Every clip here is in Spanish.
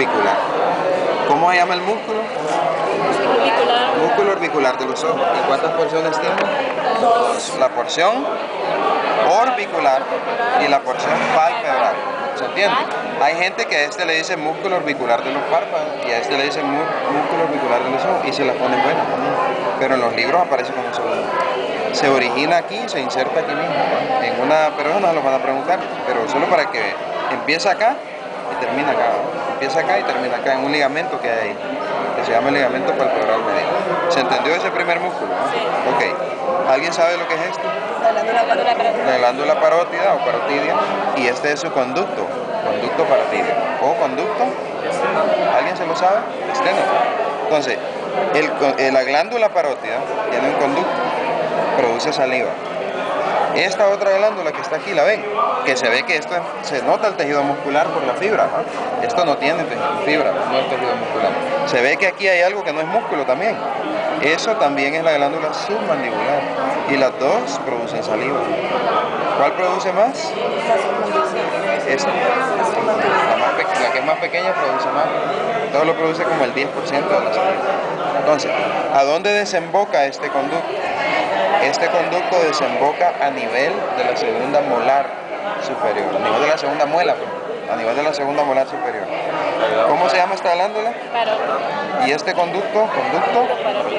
orbicular. ¿Cómo se llama el músculo? Orbicular. Músculo orbicular de los ojos. ¿Y cuántas porciones tiene? Dos. La porción orbicular y la porción palpebral. ¿Se entiende? Hay gente que a este le dice músculo orbicular de los párpados y a este le dice músculo orbicular de los ojos y se las ponen buenas también. Pero en los libros aparece como solo uno. Se origina aquí, se inserta aquí mismo, ¿no? En una, pero eso no lo van a preguntar, pero solo para que empieza acá y termina acá, ¿no? Empieza acá y termina acá en un ligamento que hay ahí, que se llama el ligamento palpebral medio. ¿Se entendió ese primer músculo? ¿No? Sí. Ok. ¿Alguien sabe lo que es esto? La glándula parótida o parotidia, y este es su conducto parotidio o conducto. ¿Alguien se lo sabe? Entonces, la glándula parótida tiene un conducto, produce saliva. Esta otra glándula que está aquí, ¿la ven? Que se ve que esto se nota el tejido muscular por la fibra, ¿no? Esto no tiene fibra, no es tejido muscular. Se ve que aquí hay algo que no es músculo también. Eso también es la glándula submandibular. Y las dos producen saliva. ¿Cuál produce más? Esta. La que es más pequeña produce más. Todo lo produce como el 10% de la saliva. Entonces, ¿a dónde desemboca este conducto? Este conducto desemboca a nivel de la segunda molar superior, a nivel de la segunda muela, a nivel de la segunda molar superior. ¿Cómo se llama esta glándula? Parótida. Y este conducto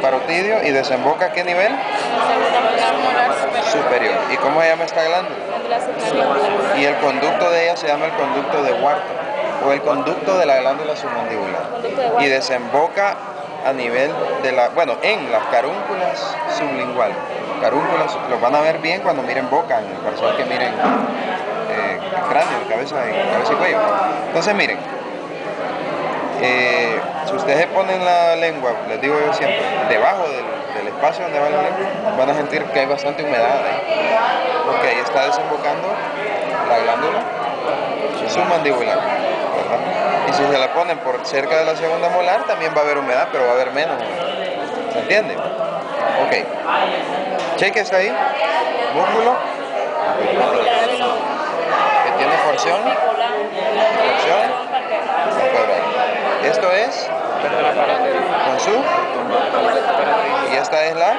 parotidio, ¿y desemboca a qué nivel? Molar Superior. ¿Y cómo se llama esta glándula? submandibular. Y el conducto de ella se llama el conducto de Wharton, o el conducto de la glándula submandibular. Y desemboca a nivel de la, bueno, en las carúnculas sublinguales. Carúnculas, los van a ver bien cuando miren boca, en el parcial que miren cráneo, cabeza y cuello. Entonces miren, si ustedes ponen la lengua, les digo yo siempre, debajo del espacio donde va la lengua, van a sentir que hay bastante humedad ahí, porque ahí está desembocando la glándula submandibular, ¿verdad? Y si se la ponen por cerca de la segunda molar, también va a haber humedad, pero va a haber menos humedad. ¿Se entiende? Ok. Cheque está ahí. Músculo que tiene porción palpebral. Esto es con su, y esta es la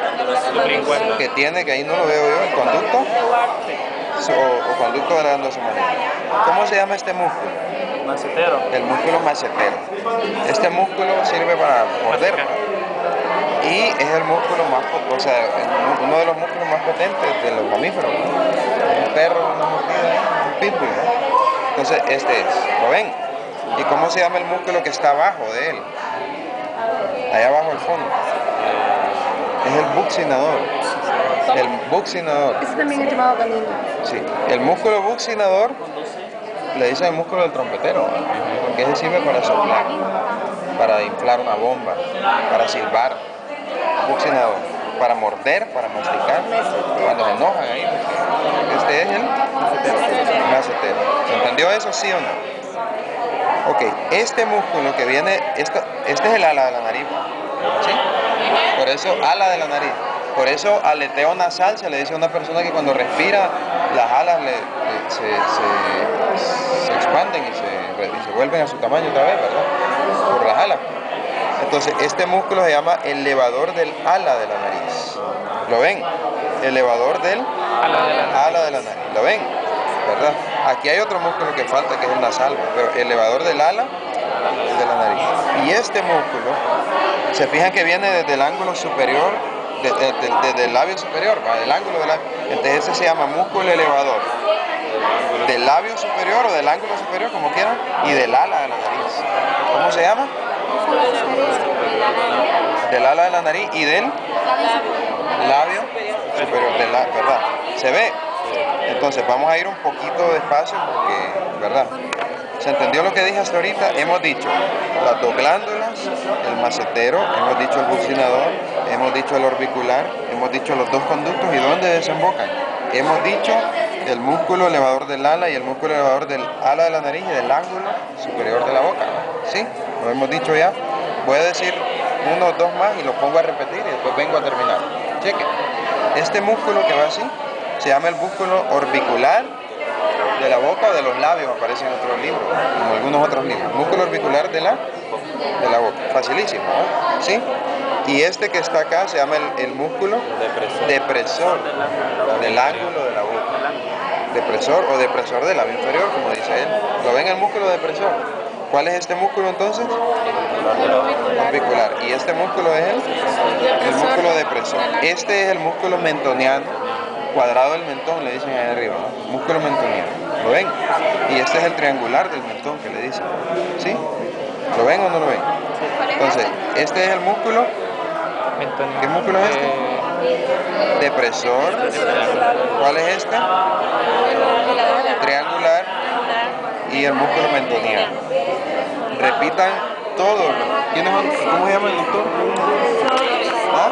que tiene, que ahí no lo veo yo, el conducto o conducto de la glándula submandibular. ¿Cómo se llama este músculo? Macetero. El músculo macetero. Este músculo sirve para morder y es el músculo más, o sea, uno de los músculos más potentes de los mamíferos. Un perro, una mordida, un pitbull, ¿no? Entonces este es, ¿lo ven? ¿Y cómo se llama el músculo que está abajo de él? Allá abajo al fondo. Es el buccinador. El buccinador. Ese también es llamado canino. Sí. El músculo buccinador le dicen el músculo del trompetero, porque ese sirve para soplar, para inflar una bomba, para silbar. Buccinador. Para morder, para masticar, cuando se enojan ahí. Este es el macetero. ¿Se entendió eso, sí o no? Ok, este músculo que viene, este es el ala de la nariz, ¿sí? Por eso, ala de la nariz. Por eso, aleteo nasal se le dice a una persona que cuando respira, las alas se expanden y se vuelven a su tamaño otra vez, ¿verdad? Por las alas. Entonces, este músculo se llama elevador del ala de la nariz. ¿Lo ven? Elevador del ala de la nariz. ¿Lo ven? ¿Verdad? Aquí hay otro músculo que falta, que es el nasal, pero elevador del ala de la nariz. Y este músculo, se fijan que viene desde el ángulo superior, desde el labio superior, ¿va? Del ángulo del labio. Entonces ese se llama músculo elevador del labio superior o del ángulo superior, como quieran, y del ala de la nariz. ¿Cómo se llama? Del ala de la nariz y del labio superior, ¿verdad? ¿Se ve? Entonces vamos a ir un poquito despacio porque, ¿verdad? ¿Se entendió lo que dije hasta ahorita? Hemos dicho las dos glándulas, el macetero, hemos dicho el buccinador, hemos dicho el orbicular, hemos dicho los dos conductos y dónde desembocan. Hemos dicho el músculo elevador del ala y el músculo elevador del ala de la nariz y del ángulo superior de la boca. ¿Sí? Lo hemos dicho ya. Voy a decir uno o dos más y los pongo a repetir y después vengo a terminar. Cheque. Este músculo que va así se llama el músculo orbicular de la boca o de los labios, aparece en otros libros, como algunos otros libros. Músculo orbicular de la boca, facilísimo, ¿no? ¿Sí? Y este que está acá se llama el músculo depresor del ángulo de la boca. Depresor o depresor del labio inferior, como dice él. ¿Lo ven el músculo depresor? ¿Cuál es este músculo entonces? Orbicular. ¿Y este músculo es el músculo depresor? Este es el músculo mentoniano, cuadrado del mentón, le dicen ahí arriba, ¿no? Músculo mentoniano. ¿Lo ven? Y este es el triangular del mentón que le dicen. ¿Sí? ¿Lo ven o no lo ven? Entonces, este es el músculo. ¿Qué músculo es este? Depresor. ¿Cuál es este? Triangular. Y el músculo mentoniano. Repitan todos. ¿Quiénes son? ¿Cómo se llama el doctor? ¿Ah?